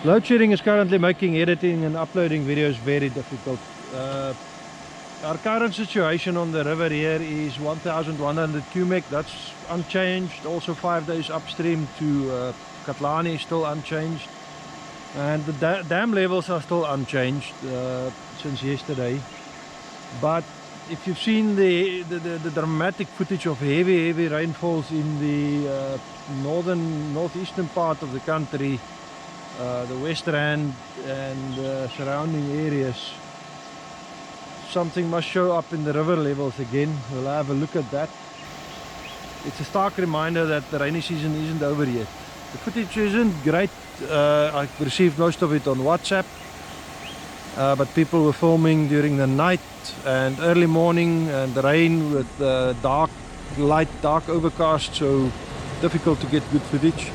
Load shedding is currently making editing and uploading videos very difficult. Our current situation on the river here is 1100 cubic, that's unchanged. Also 5 days upstream to Katlani is still unchanged. And the dam levels are still unchanged since yesterday. But if you've seen the dramatic footage of heavy rainfalls in the northeastern part of the country, the West Rand and surrounding areas, something must show up in the river levels again. We'll have a look at that. It's a stark reminder that the rainy season isn't over yet. The footage isn't great. I've received most of it on WhatsApp, but people were filming during the night and early morning, and the rain with dark overcast, so difficult to get good footage.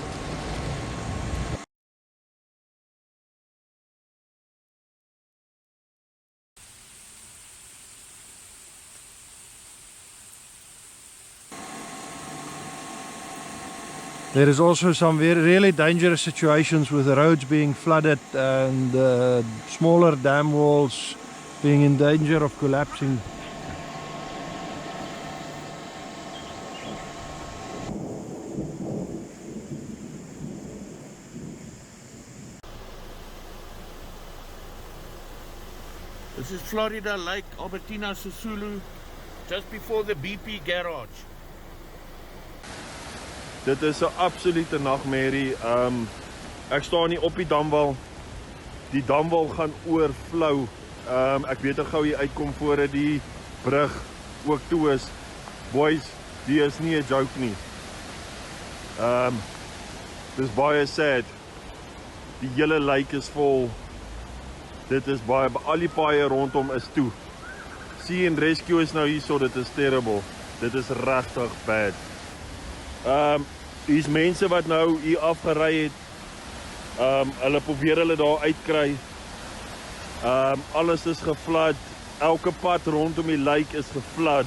There is also some really dangerous situations with the roads being flooded and smaller dam walls being in danger of collapsing. This is Florida Lake, Albertina, Sisulu, just before the BP garage. Dit is 'n absolute nagmerrie. Ek staan hier op die damwal. Die damwal gaan oorvlou. Ek weet ek gou hier uitkom voordat die brug ook toe is. Boys, die is nie 'n joke nie. Dis baie sad. Die hele lake is vol. Dit is baie, al die paaie rondom is toe. Sea and rescue is nou hierso, dit is terrible. Dit is regtig bad. Hier's mense wat nou hier afgery het. Hulle probeer hulle daar uitkry. Alles is geflood. Elke pad rondom die lake is geflood.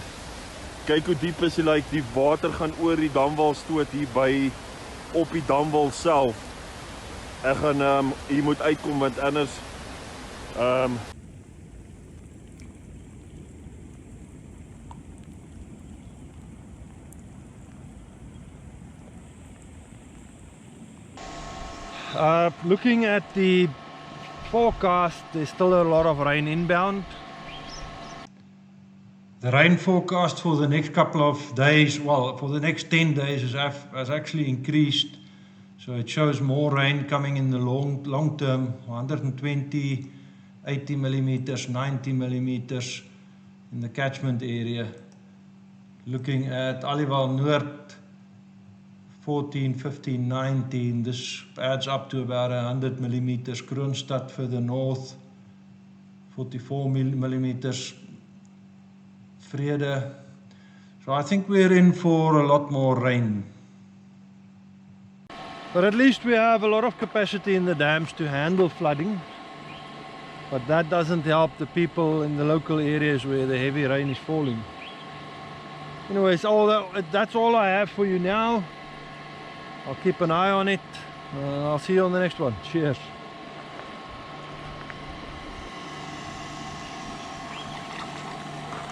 Kyk hoe diep is die lake. Die water gaan oor die damwal stoot hier by op die damwal self. Ek gaan hier moet uitkom want anders looking at the forecast, there's still a lot of rain inbound. The rain forecast for the next couple of days, well, for the next 10 days has actually increased. So it shows more rain coming in the long term, 120, 80 millimeters, 90 millimeters in the catchment area. Looking at Aliwal Noord, 14, 15, 19, this adds up to about 100 millimeters. Kroonstad further north, 44 millimeters. Vrede. So I think we're in for a lot more rain. But at least we have a lot of capacity in the dams to handle flooding. But that doesn't help the people in the local areas where the heavy rain is falling. Anyways, that's all I have for you now. I'll keep an eye on it. I'll see you on the next one. Cheers.